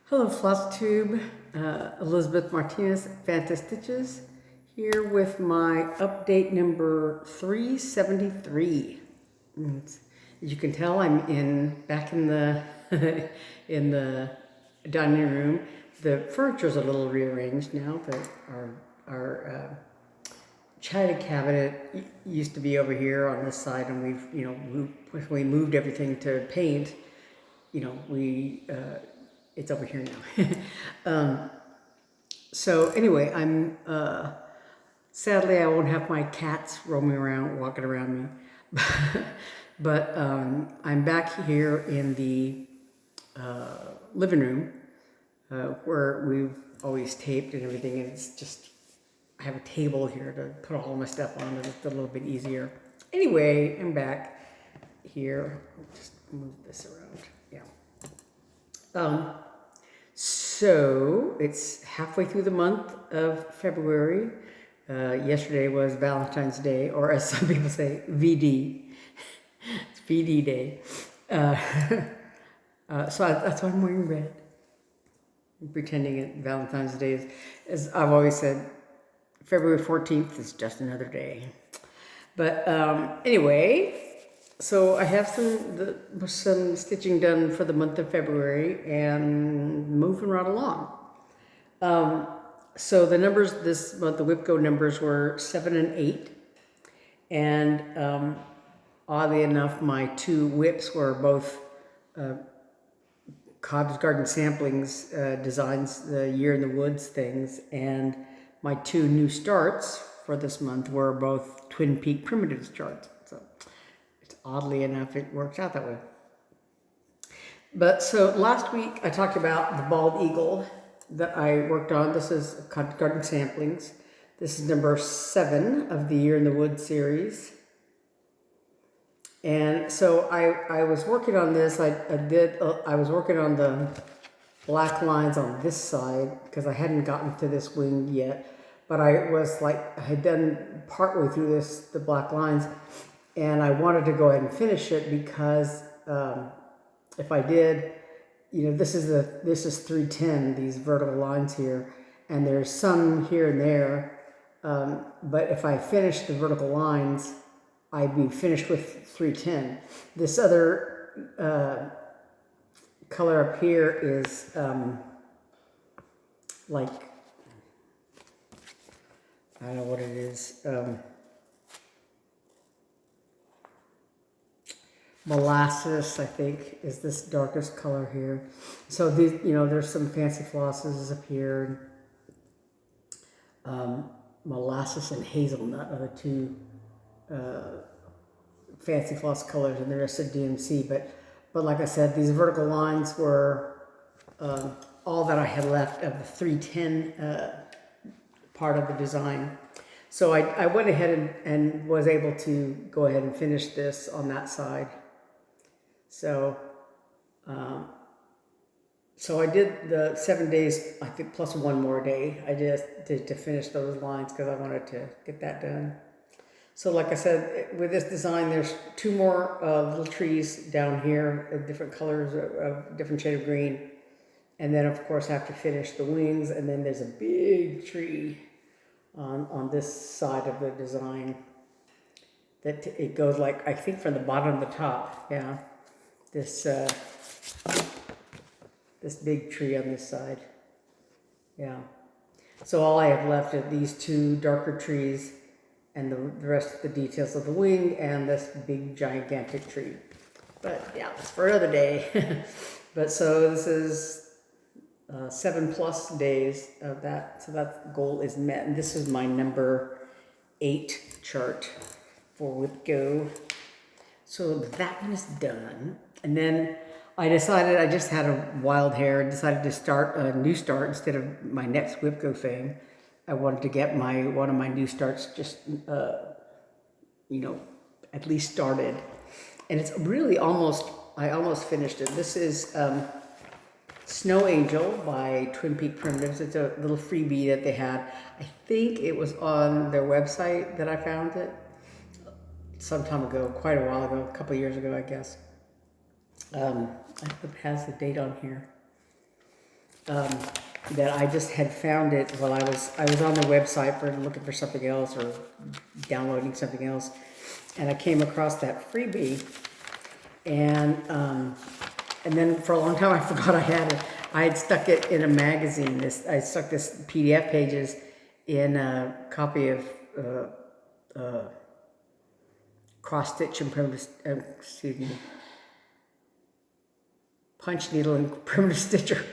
Hello Flosstube, Elizabeth Martinez, Phantastitches, here with my update number 373. As you can tell, I'm back in the in the dining room. The furniture's a little rearranged now, but our china cabinet used to be over here on this side, and we moved everything to paint. It's over here now. So anyway, sadly I won't have my cats roaming around, walking around me, but I'm back here in the living room where we've always taped and everything, and it's just, I have a table here to put all my stuff on, and it's a little bit easier. Anyway, I'm back here. I'll just move this around. Yeah. So it's halfway through the month of February. Yesterday was Valentine's Day, or as some people say, VD. It's VD Day. So that's why I'm wearing red. I'm pretending it Valentine's Day is, as I've always said, February 14th is just another day. But anyway, so I have some stitching done for the month of February and moving right along. So the numbers this month, the WIPGO numbers were 7 and 8. And oddly enough, my two WIPs were both Cottage Garden Samplings designs, the Year in the Woods things, and my two new starts for this month were both Twin Peak Primitives charts. So oddly enough, it works out that way. But so last week I talked about the bald eagle that I worked on. This is Cottage Garden Samplings. This is number 7 of the Year in the Woods series. And so I was working on this. I was working on the black lines on this side because I hadn't gotten to this wing yet. But I had done partway through the black lines, and I wanted to go ahead and finish it because if I did, this is 310, these vertical lines here, and there's some here and there. But if I finish the vertical lines, I'd be finished with 310. This other color up here is I don't know what it is. Molasses, I think, is this darkest color here. So these, there's some fancy flosses up here. Molasses and hazelnut are the two fancy floss colors, and the rest of DMC. But like I said, these vertical lines were all that I had left of the 310 part of the design. So I went ahead and was able to go ahead and finish this on that side. So I did the 7 days, I think, plus one more day. I just did to finish those lines because I wanted to get that done. So like I said, with this design, there's 2 more little trees down here of different colors, of different shade of green. And then of course I have to finish the wings, and then there's a big tree on this side of the design that it goes I think from the bottom to the top. Yeah. This big tree on this side. Yeah. So all I have left are these 2 darker trees and the rest of the details of the wing and this big gigantic tree. But yeah, it's for another day. But so this is 7+ days of that. So that goal is met. And this is my number 8 chart for WIPGO. So that one is done. And then I decided, I just had a wild hair and decided to start a new start instead of my next WIPGO thing. I wanted to get one of my new starts just, at least started. And it's really I almost finished it. This is Snow Angel by Twin Peak Primitives. It's a little freebie that they had. I think it was on their website that I found it some time ago, quite a while ago, a couple of years ago, I guess. I hope it has the date on here. that I just had found it while I was on the website for looking for something else or downloading something else, and I came across that freebie, and then for a long time I forgot I had it. I had stuck it in a magazine. I stuck this PDF pages in a copy of cross stitch and primitive, punch needle and primitive stitcher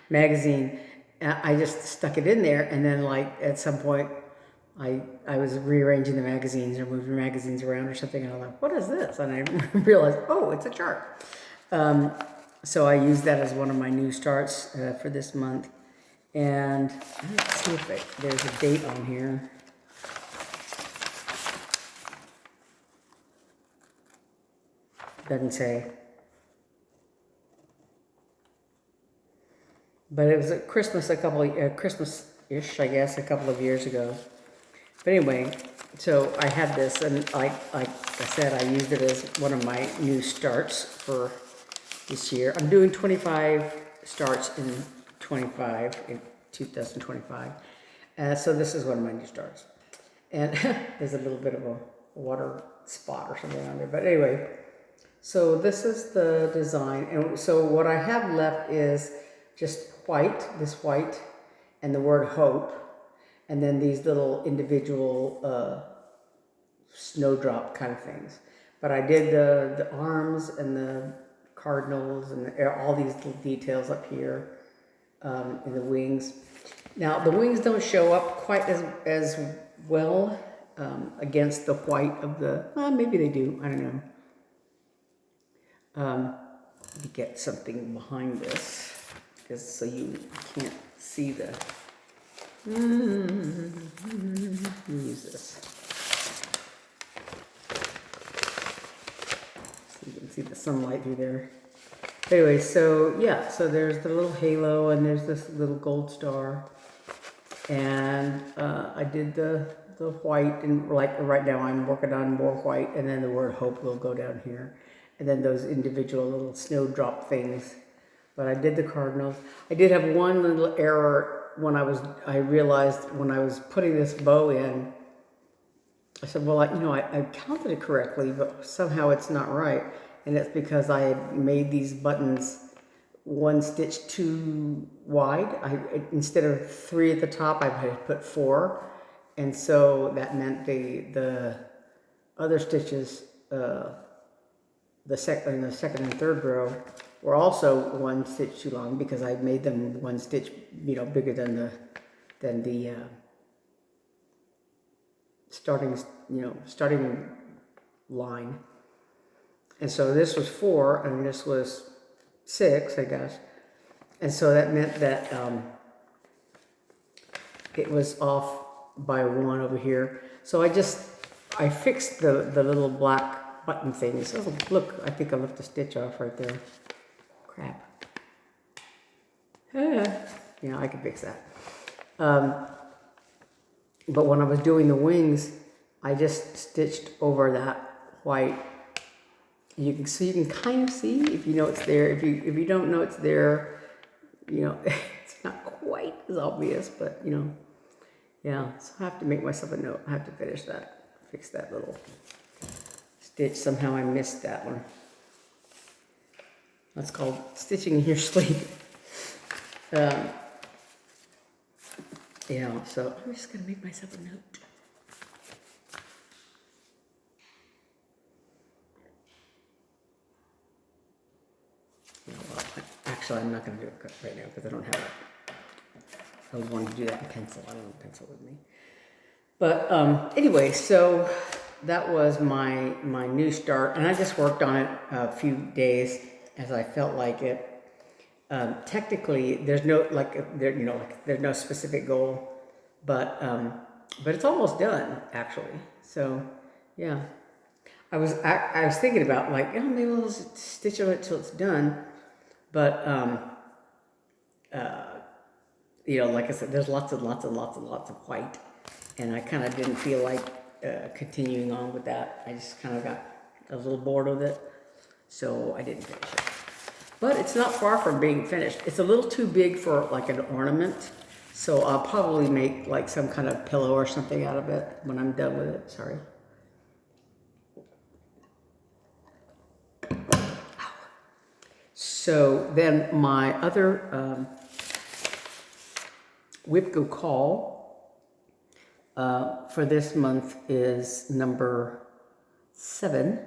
magazine. I just stuck it in there, and then like at some point I was rearranging the magazines or moving magazines around or something, and I'm like, what is this? And I realized, oh, it's a chart. So I used that as one of my new starts for this month. And let's see if there's a date on here. Doesn't say. But it was at Christmas Christmas-ish, I guess, a couple of years ago. But anyway, so I had this, and like I said, I used it as one of my new starts for this year. I'm doing 25 starts in 2025. So this is one of my new starts. And there's a little bit of a water spot or something on there. But anyway, so this is the design. And so what I have left is just this white, and the word hope. And then these little individual snowdrop kind of things. But I did the arms and the cardinals and all these little details up here in the wings. Now the wings don't show up quite as well against the white of the, well, maybe they do, I don't know. Let me get something behind this, because so you can't see the, let me use this. So you can see the sunlight through there. Anyway, so yeah, so there's the little halo, and there's this little gold star, and I did the white, and like right now I'm working on more white, and then the word hope will go down here, and then those individual little snowdrop things. But I did the cardinals. I did have one little error when I realized when I was putting this bow in. I said, well, I counted it correctly, but somehow it's not right. And it's because I had made these buttons one stitch too wide. Instead of 3 at the top, I had put 4. And so that meant the other stitches, the second and third row, were also 1 stitch too long, because I made them 1 stitch, bigger than the starting line. And so this was 4, and this was 6, I guess. And so that meant that it was off by 1 over here. So I fixed the little black button things. Oh, look, I think I left a stitch off right there. Crap. Yeah, I can fix that. But when I was doing the wings, I just stitched over that white. You can kind of see if you know it's there. If you don't know it's there, it's not quite as obvious, but yeah. So I have to make myself a note. I have to fix that little stitch. Somehow I missed that one. That's called stitching in your sleep. Yeah, so I'm just going to make myself a note. Actually, I'm not going to do it right now because I don't have it. I was wanting to do that in pencil. I don't have a pencil with me. But anyway, so that was my new start, and I just worked on it a few days as I felt like it. Technically, there's no there's no specific goal, but it's almost done actually. So yeah, I was thinking about maybe I'll stitch on it till it's done, but like I said, there's lots of white, and I kind of didn't feel like continuing on with that. I just kind of got a little bored with it, so I didn't finish it. but it's not far from being finished. It's a little too big for like an ornament, so I'll probably make like some kind of pillow or something out of it when I'm done with it. Sorry. So then my other WIPGO call for this month is number 7,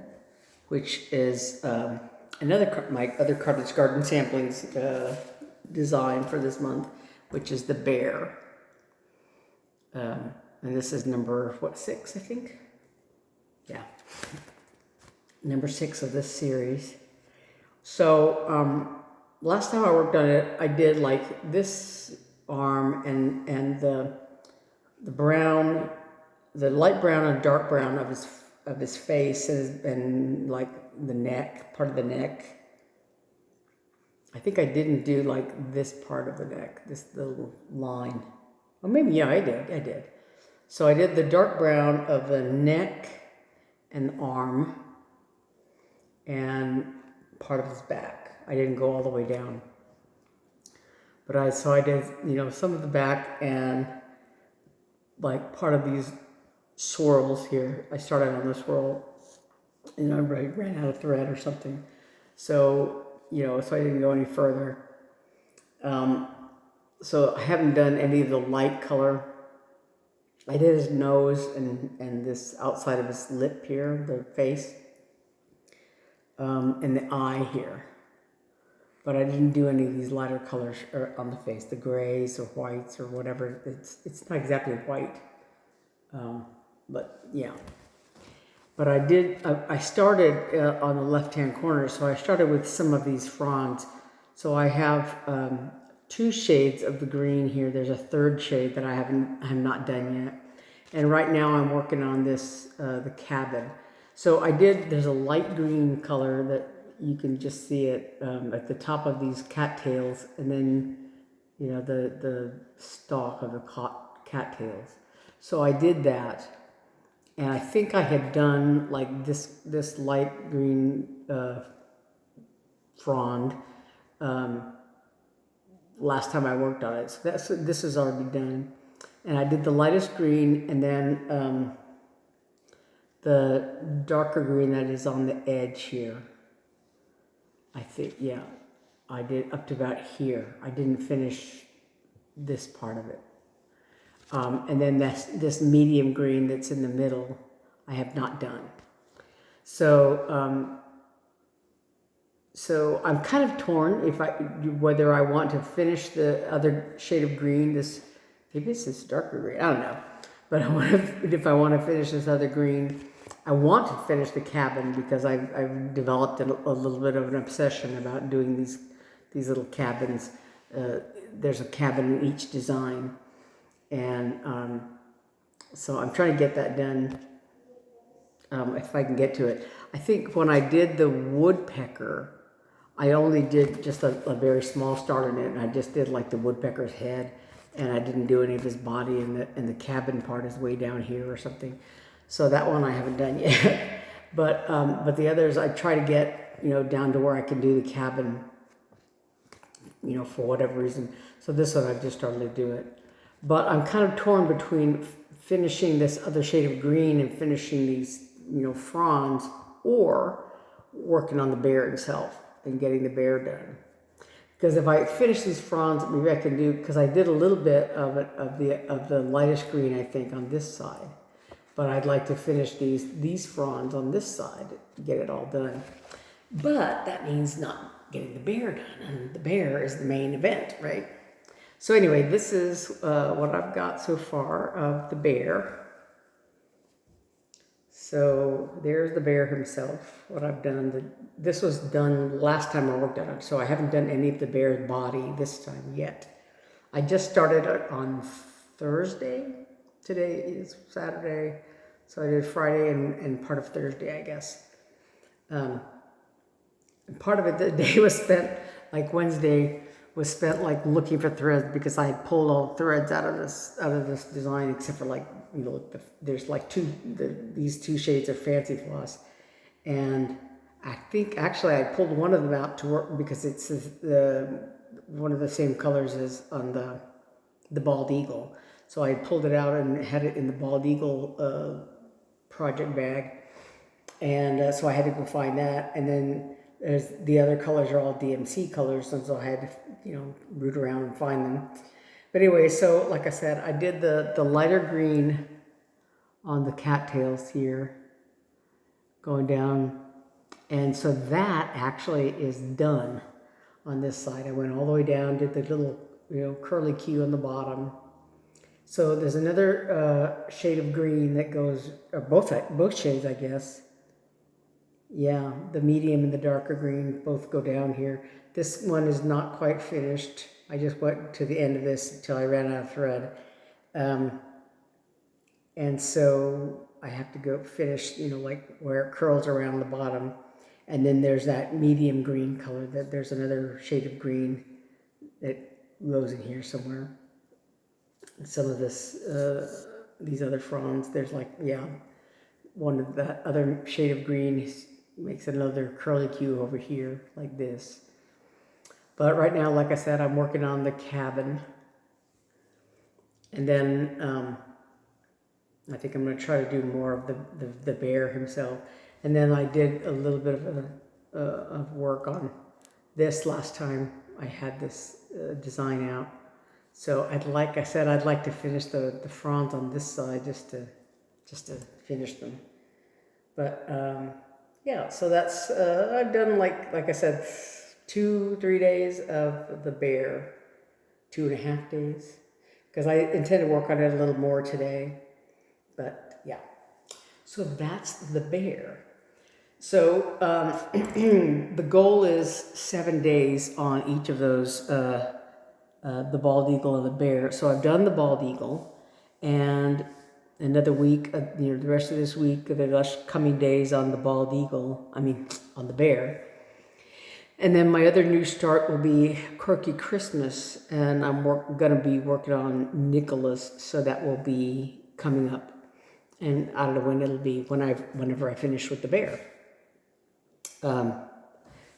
which is my other Cottage Garden Samplings design for this month, which is the bear. And this is number, 6, I think? Yeah. Number 6 of this series. So last time I worked on it, I did like this arm and the brown, the light brown and dark brown of his face and like the neck, part of the neck. I think I didn't do like this part of the neck, this little line. Or maybe, yeah, I did. So I did the dark brown of the neck and arm and part of his back. I didn't go all the way down. But I did, some of the back and like part of these swirls here. I started on the swirl and I ran out of thread or something. So, so I didn't go any further. So I haven't done any of the light color. I did his nose and this outside of his lip here, the face, and the eye here. But I didn't do any of these lighter colors on the face, the grays or whites or whatever. It's not exactly white, but yeah. But I started on the left-hand corner, so I started with some of these fronds. So I have 2 shades of the green here. There's a 3rd shade that I have not done yet. And right now I'm working on this, the cabin. So there's a light green color that you can just see it at the top of these cattails, and then, the stalk of the cattails. So I did that. And I think I had done like this light green frond last time I worked on it. So this is already done. And I did the lightest green and then the darker green that is on the edge here. I think, yeah, I did up to about here. I didn't finish this part of it. And then this medium green that's in the middle, I have not done. So, so I'm kind of torn whether I want to finish the other shade of green. Maybe it's this darker green. I don't know. But if I want to finish this other green, I want to finish the cabin because I've developed a little bit of an obsession about doing these little cabins. There's a cabin in each design. And so I'm trying to get that done if I can get to it. I think when I did the woodpecker, I only did just a very small start in it, and I just did like the woodpecker's head, and I didn't do any of his body, and the cabin part is way down here or something. So that one I haven't done yet. But the others I try to get down to where I can do the cabin, for whatever reason. So this one I've just started to do it. But I'm kind of torn between finishing this other shade of green and finishing these, fronds, or working on the bear itself and getting the bear done. Because if I finish these fronds, maybe I can do, because I did a little bit of it, of the lightest green, I think, on this side. But I'd like to finish these fronds on this side, get it all done. But that means not getting the bear done, and the bear is the main event, right? So anyway, this is what I've got so far of the bear. So there's the bear himself, what I've done. This was done last time I worked on it, so I haven't done any of the bear's body this time yet. I just started on Thursday. Today is Saturday, so I did Friday and part of Thursday, I guess. And part of it, the day was spent, like Wednesday, was spent like looking for threads because I had pulled all threads out of this design, except for like, there's like these 2 shades of fancy floss. And I think actually I pulled one of them out to work because it's one of the same colors as on the bald eagle. So I pulled it out and had it in the bald eagle project bag, and so I had to go find that. And then there's the other colors are all DMC colors, and so I had to root around and find them. But anyway, so like I said, I did the lighter green on the cattails here, going down. And so that actually is done on this side. I went all the way down, did the little, curly Q on the bottom. So there's another shade of green that goes, or both shades, I guess. Yeah, the medium and the darker green both go down here. This one is not quite finished. I just went to the end of this until I ran out of thread. And so I have to go finish, like where it curls around the bottom. And then there's that medium green color, that there's another shade of green that goes in here somewhere. Some of this, these other fronds, there's like, one of that other shade of green makes another curly Q over here, like this. But right now, like I said, I'm working on the cabin. And then I think I'm going to try to do more of the bear himself. And then I did a little bit of work on this last time I had this design out. So like I said, I'd like to finish the fronds on this side just to finish them. But yeah, so that's I've done like I said, 2-3 days of the bear, 2.5 days, because I intend to work on it a little more today. But yeah, so that's the bear. So the goal is 7 days on each of those, the bald eagle and the bear. So I've done the bald eagle, and another week, the rest of this week, the last coming days on the bald eagle, on the bear. And then my other new start will be Quirky Christmas, and I'm going to be working on Nicolas, so that will be coming up. And I don't know when it'll be, whenever I finish with the bear.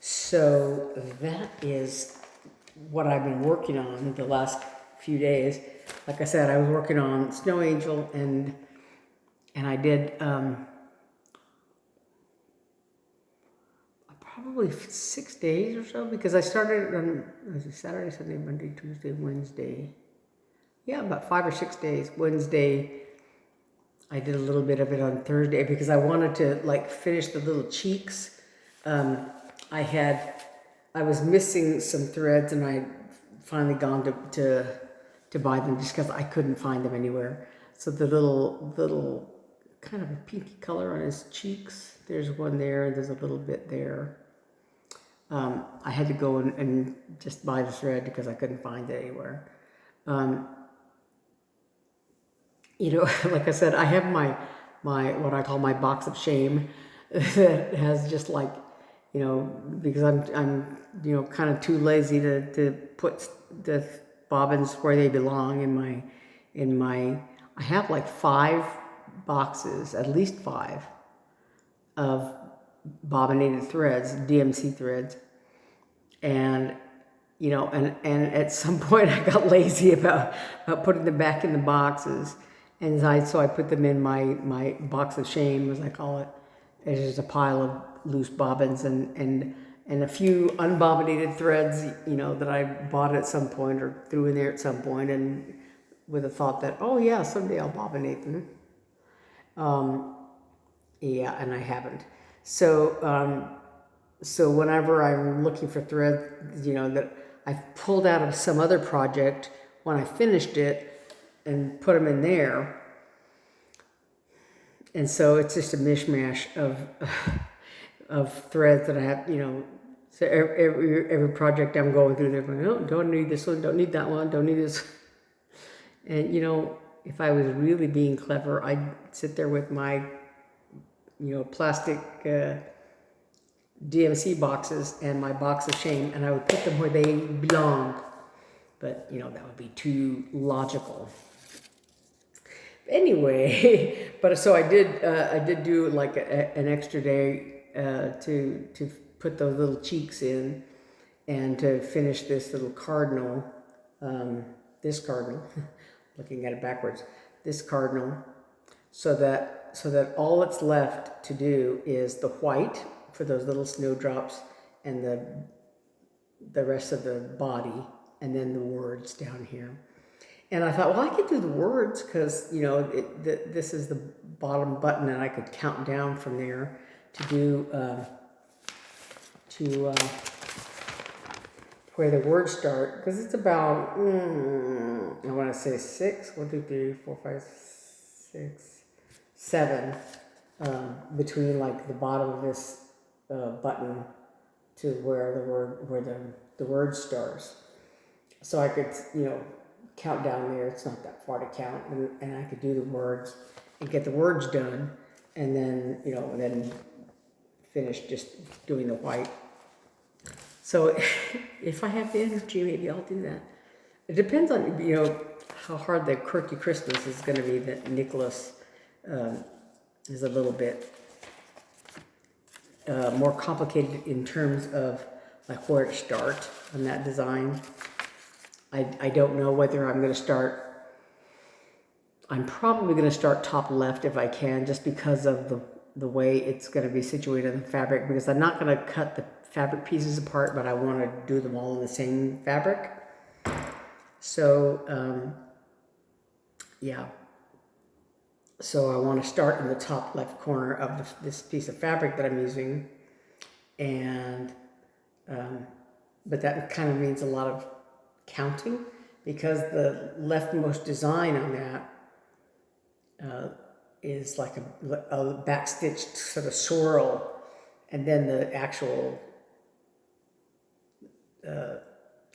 So that is what I've been working on the last few days. Like I said, I was working on Snow Angel, and I did probably 6 days or so, because I started on Saturday, Sunday, Monday, Tuesday, Wednesday. Yeah, about 5 or 6 days. Wednesday, I did a little bit of it on Thursday because I wanted to finish the little cheeks. I was missing some threads, and I finally gone to buy them just because I couldn't find them anywhere. So the little kind of a pinky color on his cheeks, there's one there, and there's a little bit there. I had to go and just buy the thread because I couldn't find it anywhere. Like I said, I have my what I call my box of shame that has just because I'm kind of too lazy to put the bobbins where they belong in my I have like 5 boxes, at least 5 of bobbinated threads, DMC threads, and and at some point I got lazy about putting them back in the boxes, and so I put them in my box of shame, as I call it. There's just a pile of loose bobbins and a few unbobbinated threads, that I bought at some point or threw in there at some point, and with a thought that, oh yeah, someday I'll bobbinate them. Yeah, and I haven't. So so whenever I'm looking for thread, that I pulled out of some other project when I finished it and put them in there. And so it's just a mishmash of threads that I have, so every project I'm going through, they're going, oh, don't need this one, don't need that one, don't need this. And, if I was really being clever, I'd sit there with my, plastic DMC boxes and my box of shame, and I would put them where they belong. But, that would be too logical. Anyway, but so I did do like an extra day to put those little cheeks in, and to finish this little cardinal, this cardinal, looking at it backwards, this cardinal, so that all that's left to do is the white for those little snowdrops and the rest of the body, and then the words down here. And I thought, well, I could do the words because, you know, this is the bottom button, and I could count down from there to do, where the words start, because it's about, I want to say 6, 1, 2, 3, 4, 5, 6, 7, between like the bottom of this button to where the word starts. So I could, you know, count down there. It's not that far to count, and I could do the words and get the words done, and then, you know, and then finish just doing the white. So if I have the energy, maybe I'll do that. It depends on, you know, how hard the Quirky Christmas is going to be. That Nicolas is a little bit more complicated in terms of like where to start on that design. I don't know whether I'm going to start. I'm probably going to start top left if I can, just because of the way it's going to be situated in the fabric, because I'm not going to cut the fabric pieces apart, but I want to do them all in the same fabric. So, yeah. So I want to start in the top left corner of this piece of fabric that I'm using, and but that kind of means a lot of counting, because the leftmost design on that is like a backstitched sort of swirl, and then the actual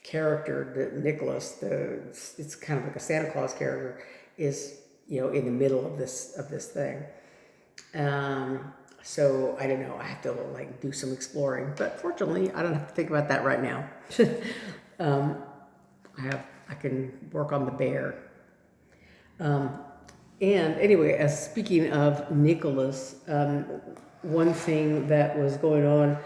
character, the Nicolas, it's kind of like a Santa Claus character, is, you know, in the middle of this thing. So I don't know. I have to like do some exploring, but fortunately, I don't have to think about that right now. I can work on the bear. And anyway, as speaking of Nicolas, one thing that was going on,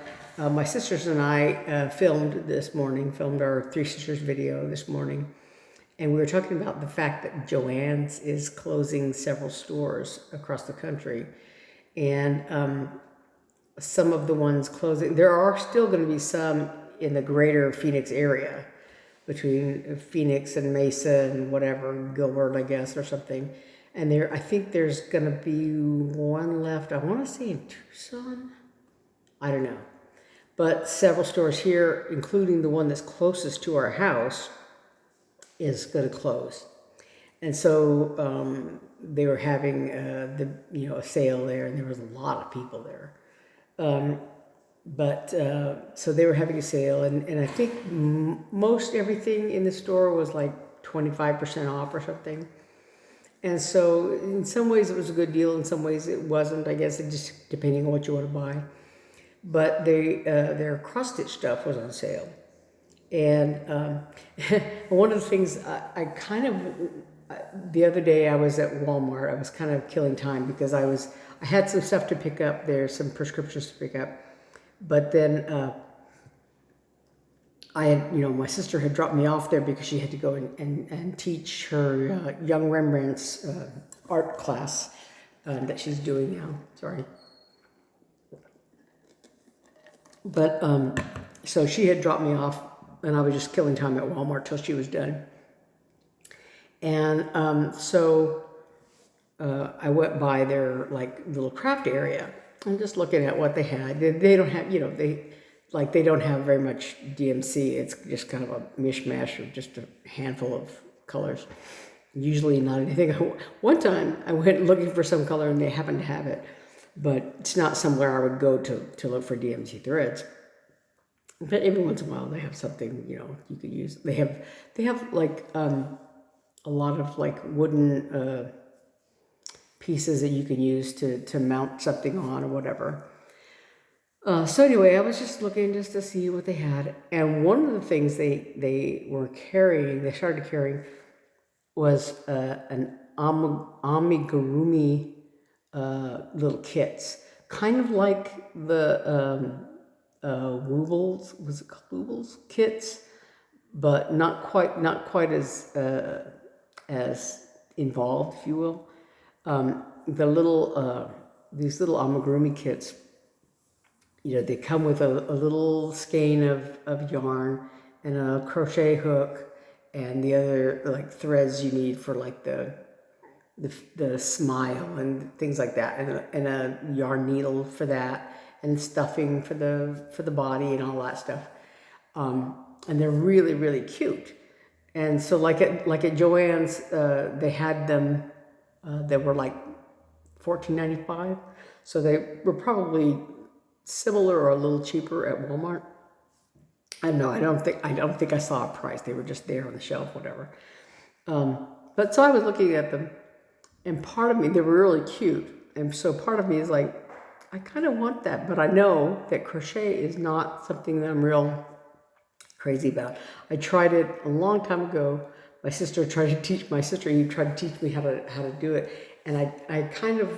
my sisters and I filmed our Three Sisters video this morning, and we were talking about the fact that Joann's is closing several stores across the country, and some of the ones closing, there are still going to be some in the greater Phoenix area, between Phoenix and Mesa and whatever, Gilbert, I guess, or something. And I think there's going to be one left, I want to say in Tucson, I don't know. But several stores here, including the one that's closest to our house, is going to close. And so they were having a sale there, and there was a lot of people there. So they were having a sale, and I think most everything in the store was like 25% off or something. And so in some ways it was a good deal, in some ways it wasn't. I guess it just depending on what you want to buy. But their cross-stitch stuff was on sale. And one of the things the other day I was at Walmart. I was kind of killing time because I had some stuff to pick up there, some prescriptions to pick up. But then my sister had dropped me off there because she had to go and teach her young Rembrandt's art class that she's doing now. Sorry. But so she had dropped me off, and I was just killing time at Walmart till she was done. And so I went by their like little craft area. I'm just looking at what they had. They don't have, they don't have very much DMC. It's just kind of a mishmash of just a handful of colors. Usually not anything. One time I went looking for some color and they happened to have it, but it's not somewhere I would go to look for DMC threads. But every once in a while they have something, you could use. They have like a lot of like wooden pieces that you can use to mount something on or whatever. So anyway, I was just looking just to see what they had, and one of the things they started carrying was an amigurumi little kits. kind of like the Woobles, was it called Woobles kits, but not quite as involved, if you will. The little these little amigurumi kits, they come with a little skein of yarn and a crochet hook and the other like threads you need for like the smile and things like that, and a yarn needle for that, and stuffing for the body and all that stuff. And they're really, really cute. And so like at Joann's, they had them that were like $14.95. So they were probably similar or a little cheaper at Walmart. I don't know. I don't think I saw a price. They were just there on the shelf, whatever. But so I was looking at them, and part of me, they were really cute. And so part of me is like, I kind of want that, but I know that crochet is not something that I'm real crazy about. I tried it a long time ago. My sister Eve tried to teach me how to do it. And I kind of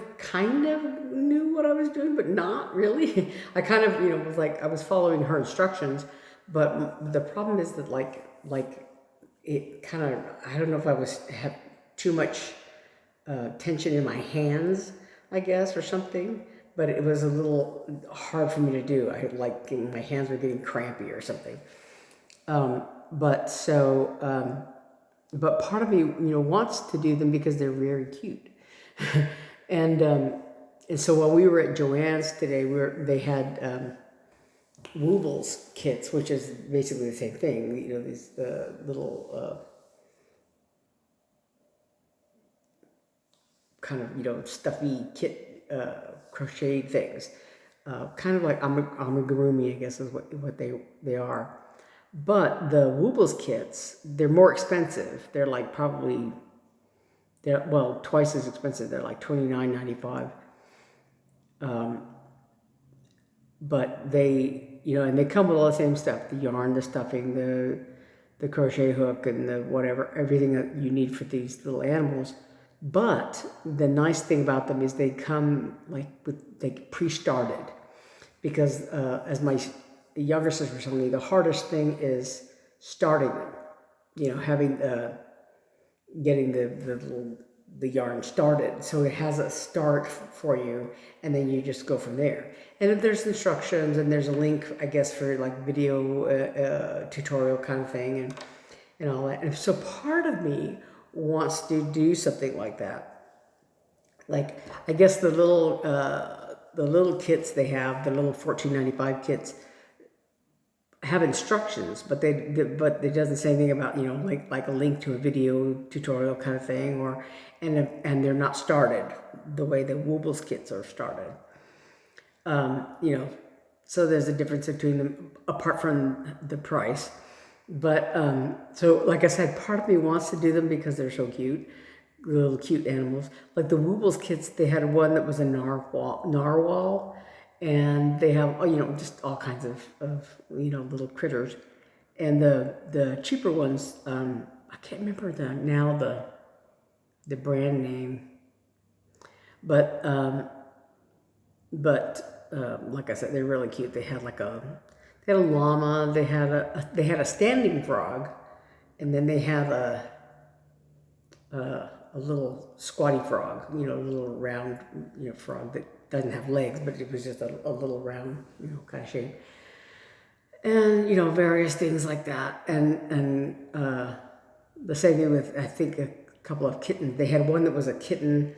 knew what I was doing, but not really. I kind of, was like, I was following her instructions, but the problem is that like it kind of, I don't know if I had too much tension in my hands, I guess, or something, but it was a little hard for me to do. My hands were getting crampy or something. But part of me, wants to do them because they're very cute. and so while we were at Joann's today, they had Woobles kits, which is basically the same thing. These little kind of stuffy kit crochet things, kind of like amigurumi, I guess is what they are. But the Woobles kits, they're more expensive. They're like probably, twice as expensive. They're like $29.95. But they, and they come with all the same stuff: the yarn, the stuffing, the crochet hook, and the whatever, everything that you need for these little animals. But the nice thing about them is they come pre-started, because as my younger sister told me, the hardest thing is starting them. Getting the yarn started, so it has a start for you, and then you just go from there. And there's instructions, and there's a link, I guess, for like video tutorial kind of thing, and all that. And so part of me wants to do something like that. Like, I guess the little kits they have, the little $14.95 kits, have instructions, but it doesn't say anything about like a link to a video tutorial kind of thing, and they're not started the way the Woobles kits are started. So there's a difference between them apart from the price. But so like I said, part of me wants to do them because they're so cute, little cute animals. Like the Woobles kits, they had one that was a narwhal. And they have, just all kinds of little critters. And the cheaper ones, I can't remember the brand name. But like I said, they're really cute. They had they had a llama. They had a standing frog, and then they have a little squatty frog. A little round frog that doesn't have legs, but it was just a little round, kind of shape. And, various things like that. And the same thing with, I think, a couple of kittens. They had one that was a kitten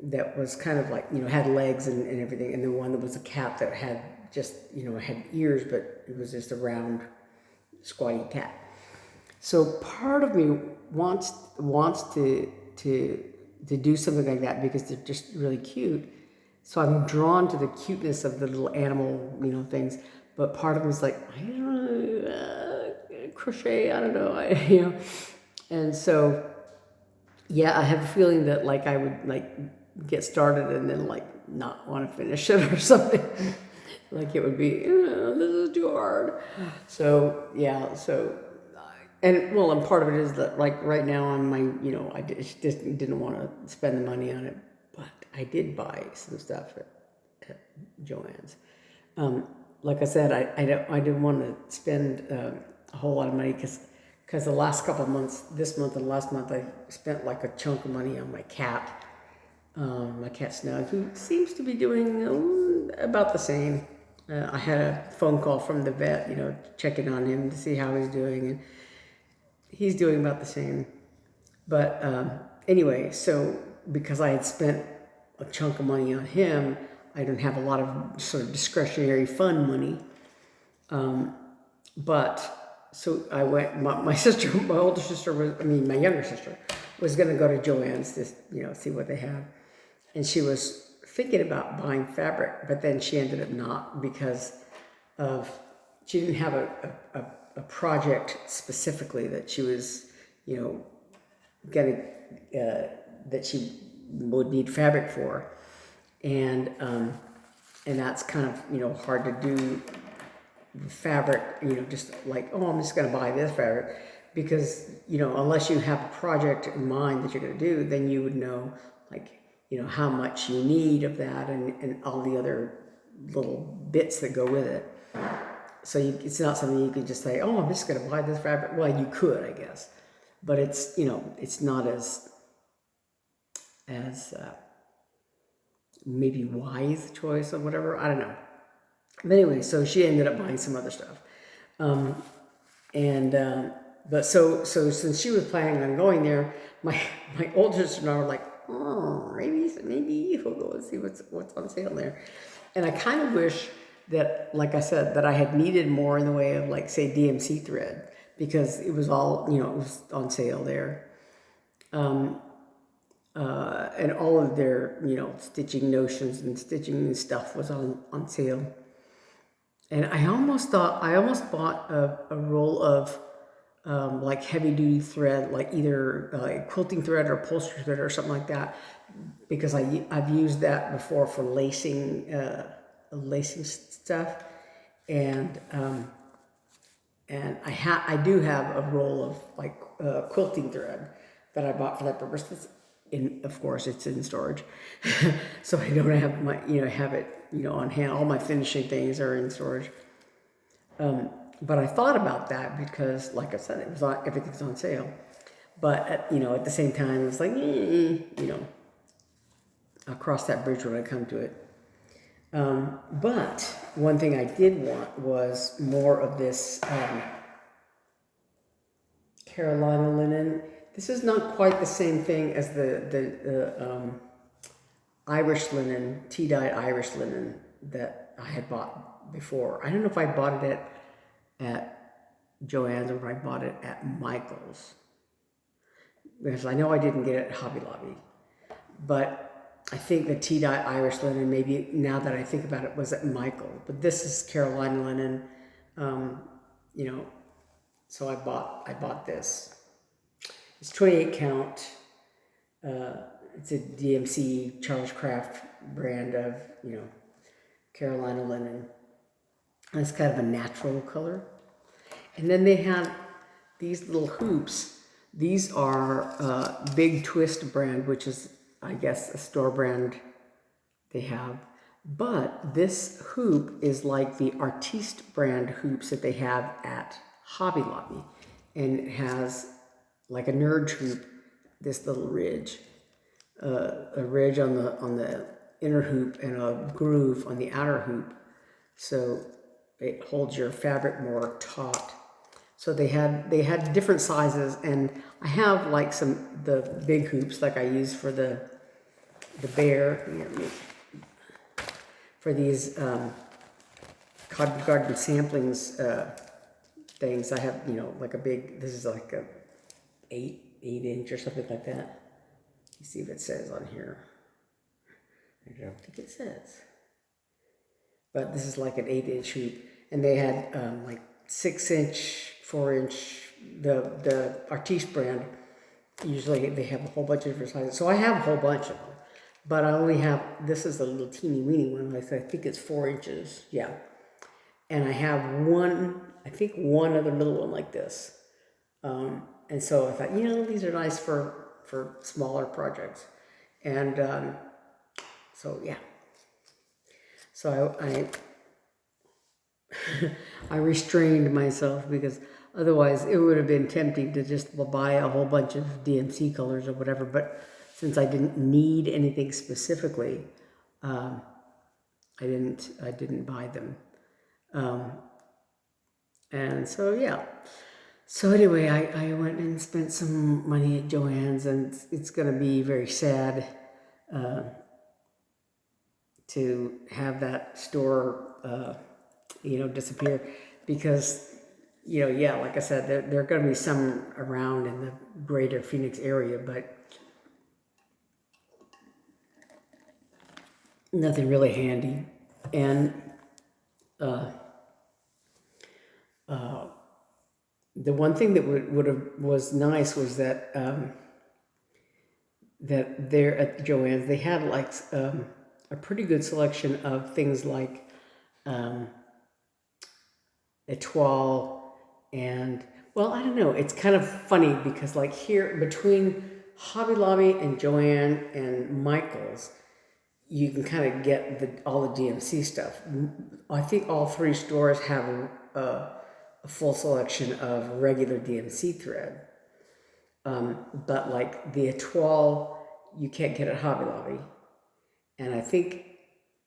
that was kind of like, had legs and everything. And then one that was a cat that had just, had ears, but it was just a round, squatty cat. So part of me wants to do something like that because they're just really cute. So I'm drawn to the cuteness of the little animal, things. But part of me is like, I don't know, crochet, I don't know, And so, yeah, I have a feeling that I would get started and then not want to finish it or something. It would be, this is too hard. So, yeah, and part of it is that right now on my, I just didn't want to spend the money on it. But I did buy some stuff Joann's. Like I said, I didn't want to spend a whole lot of money because the last couple of months, this month and last month, I spent like a chunk of money on my cat Snug, who seems to be doing about the same. I had a phone call from the vet, checking on him to see how he's doing, and he's doing about the same. But anyway, so because I had spent a chunk of money on him, I didn't have a lot of sort of discretionary fun money. But so I went, my sister, my older sister my younger sister was going to go to Joann's to, see what they had. And she was thinking about buying fabric, but then she ended up not because she didn't have a project specifically that she was, that she would need fabric for. And that's kind of, hard to do fabric, just like, oh, I'm just going to buy this fabric, because, unless you have a project in mind that you're going to do, then you would know, like, how much you need of that and all the other little bits that go with it. So it's not something you can just say, oh, I'm just going to buy this fabric. Well, you could, I guess, but it's, it's not as maybe wise choice or whatever. I don't know. But anyway, so she ended up buying some other stuff. But so since she was planning on going there, my older sister and I were like, oh, maybe we'll go and see what's on sale there. And I kind of wish that, like I said, that I had needed more in the way of, like, say, DMC thread, because it was all, it was on sale there. And all of their, stitching notions and stitching stuff was on sale. And I almost bought a roll of like heavy duty thread, like either quilting thread or upholstery thread or something like that, because I've used that before for lacing stuff, and I do have a roll of like quilting thread that I bought for that purpose. Of course, it's in storage, so I don't have my have it on hand. All my finishing things are in storage. But I thought about that because, like I said, everything's on sale. But at the same time, it's like, I'll cross that bridge when I come to it. But one thing I did want was more of this Carolina linen. This is not quite the same thing as the Irish linen, tea-dyed Irish linen that I had bought before. I don't know if I bought it at Joann's or if I bought it at Michael's, because I know I didn't get it at Hobby Lobby. But I think the tea-dye Irish linen, maybe now that I think about it, was at Michael. But this is Carolina linen, so I bought this. It's 28 count. It's a DMC Charles Craft brand of, Carolina linen. And it's kind of a natural color. And then they have these little hoops. These are Big Twist brand, which is, I guess, a store brand they have. But this hoop is like the Artiste brand hoops that they have at Hobby Lobby. And it has like a nerd hoop, this little ridge. A ridge on the inner hoop and a groove on the outer hoop. So it holds your fabric more taut. So they had different sizes, and I have like the big hoops like I use for the bear, for these Cottage Garden samplings things. I have like a big. This is like a 8-inch or something like that. Let's see if it says on here. I don't think it says. But this is like an 8-inch hoop, and they had like 6-inch, 4-inch. The Artiste brand, usually they have a whole bunch of different sizes. So I have a whole bunch of them, but I only have, this is a little teeny weeny one. I think it's 4 inches, yeah. And I have one other little one like this. And so I thought, these are nice for smaller projects. And so, yeah. So I restrained myself because otherwise it would have been tempting to just buy a whole bunch of DMC colors or whatever. But since I didn't need anything specifically, I didn't buy them. And so, yeah. So anyway, I went and spent some money at Joann's, and it's going to be very sad to have that store, disappear because, yeah, like I said, there are going to be some around in the greater Phoenix area, but nothing really handy. And the one thing that was nice was that that there at Joann's they had like a pretty good selection of things like étoile and, well, I don't know. It's kind of funny because like here between Hobby Lobby and Joann and Michael's, you can kind of get all the DMC stuff. I think all three stores have a full selection of regular DMC thread. But like the étoile, you can't get at Hobby Lobby. And I think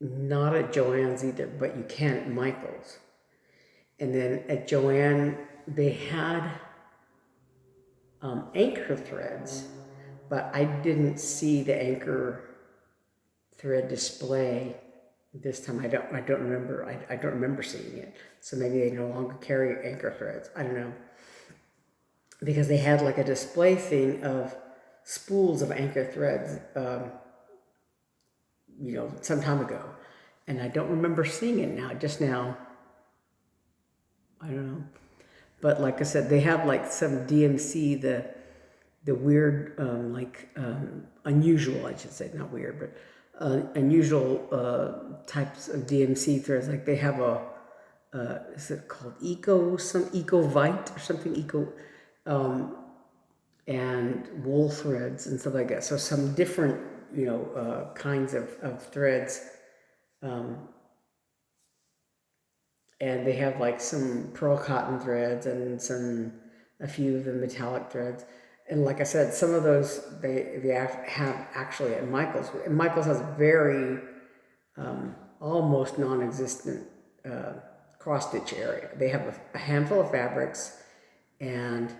not at Joann's either, but you can at Michael's. And then at Joann, they had anchor threads, but I didn't see the anchor thread display this time. I don't remember. I don't remember seeing it. So maybe they no longer carry anchor threads. I don't know. Because they had like a display thing of spools of anchor threads, some time ago. And I don't remember seeing it now, just now. I don't know. But like I said, they have like some DMC, the weird, unusual, I should say, not weird, but unusual types of DMC threads. Like they have is it called Eco Vite or something, and wool threads and stuff like that. So some different, kinds of threads. And they have like some pearl cotton threads and a few of the metallic threads. And like I said, some of those they have actually at Michael's. And Michael's has very almost non-existent cross stitch area. They have a handful of fabrics and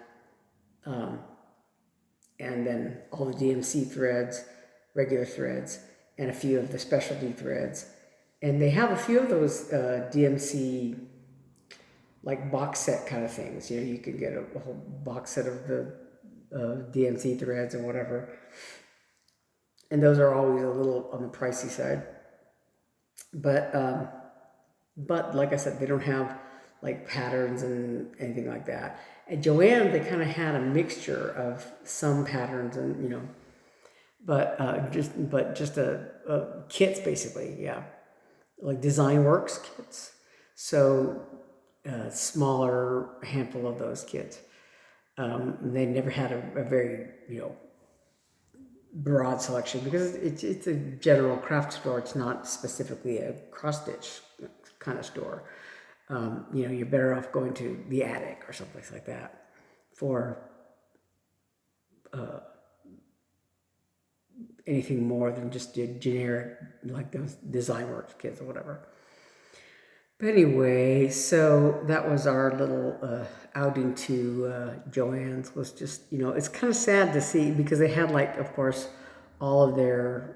then all the DMC threads, regular threads, and a few of the specialty threads. And they have a few of those DMC, like box set kind of things. You can get a whole box set of the DMC threads and whatever. And those are always a little on the pricey side. But like I said, they don't have like patterns and anything like that. At Joann, they kind of had a mixture of some patterns and, but just a kits basically, yeah. Like Design Works kits. So smaller handful of those kits. They never had a very, broad selection because it's a general craft store. It's not specifically a cross stitch kind of store. You're better off going to the attic or someplace like that for anything more than just a generic, like those Design Works kits or whatever. But anyway, so that was our little outing to Joann's. Was just, it's kind of sad to see because they had like, of course, all of their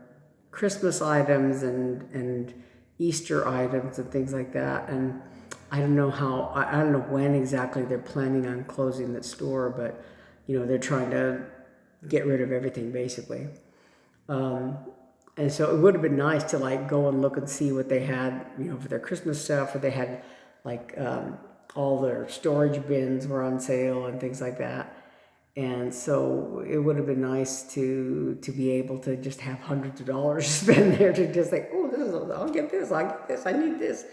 Christmas items and Easter items and things like that. And I don't know I don't know when exactly they're planning on closing that store, but, they're trying to get rid of everything basically. And so it would have been nice to like go and look and see what they had, for their Christmas stuff, or they had like all their storage bins were on sale and things like that. And so it would have been nice to be able to just have hundreds of dollars to spend there to just like, oh, I'll get this, I need this,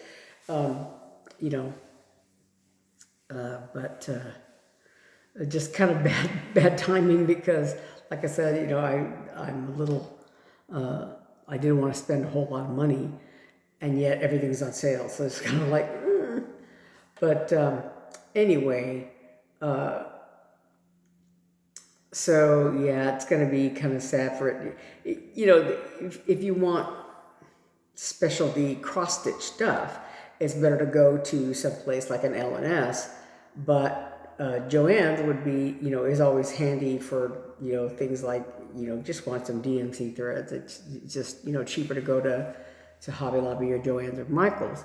but just kind of bad timing because, like I said, I'm a little. I didn't want to spend a whole lot of money, and yet everything's on sale. So it's kind of like, but anyway, so yeah, it's going to be kind of sad for it. You know, if you want specialty cross-stitch stuff, it's better to go to someplace like an L&S, but Joann's would be, you know, is always handy for, you know, things like, you know, just want some DMC threads. It's just, you know, cheaper to go to Hobby Lobby or Joann's or Michael's.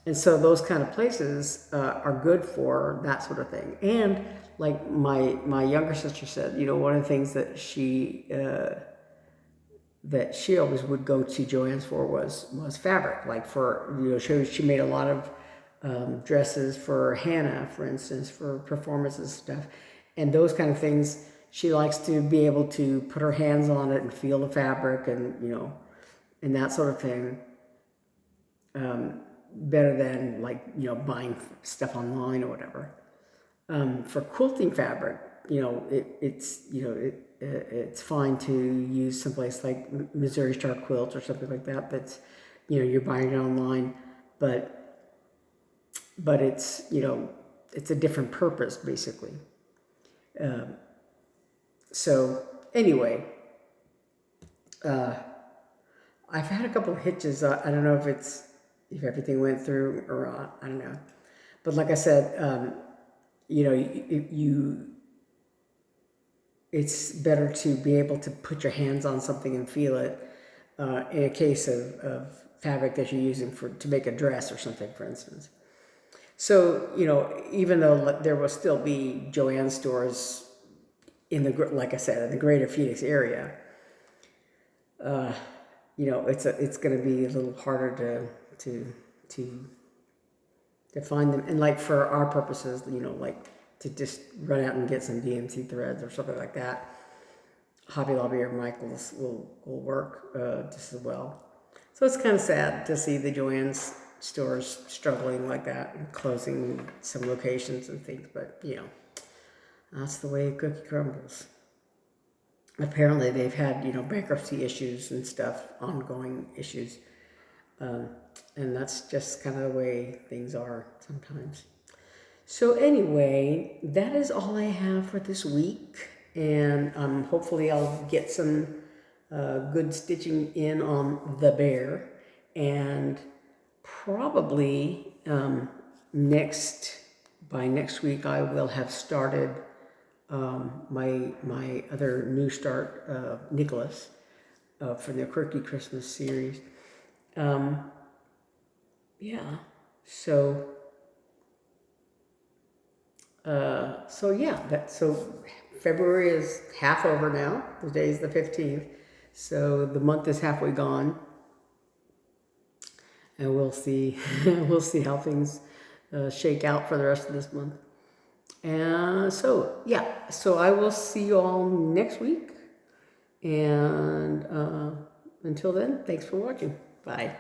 And so those kind of places are good for that sort of thing. And like my younger sister said, you know, one of the things that she always would go to Joann's for was fabric. Like for, you know, she made a lot of dresses for Hannah, for instance, for performances and stuff. And those kind of things, she likes to be able to put her hands on it and feel the fabric and, you know, and that sort of thing. Better than, like, you know, buying stuff online or whatever. For quilting fabric, you know, it's fine to use someplace like Missouri Star Quilts or something like that. That's, you know, you're buying it online, but it's, you know, it's a different purpose basically. So anyway, I've had a couple of hitches. I don't know if everything went through or not. I don't know. But like I said, you know, it's better to be able to put your hands on something and feel it in a case of fabric that you're using to make a dress or something, for instance. So, you know, even though there will still be Joann stores like I said, in the greater Phoenix area, you know, it's going to be a little harder to find them. And like for our purposes, you know, like to just run out and get some DMC threads or something like that, Hobby Lobby or Michael's will work just as well. So it's kind of sad to see the Joann's stores struggling like that and closing some locations and things, but you know, that's the way a cookie crumbles. Apparently they've had, you know, bankruptcy issues and stuff, ongoing issues. And that's just kind of the way things are sometimes. So anyway, that is all I have for this week. And hopefully I'll get some good stitching in on the bear. And probably by next week I will have started my other new start, Nicolas, for the Quirky Christmas series. Yeah, so yeah, so February is half over now. Today is the 15th, so the month is halfway gone, and we'll see we'll see how things shake out for the rest of this month. And so yeah, so I will see you all next week, and until then, thanks for watching. Bye.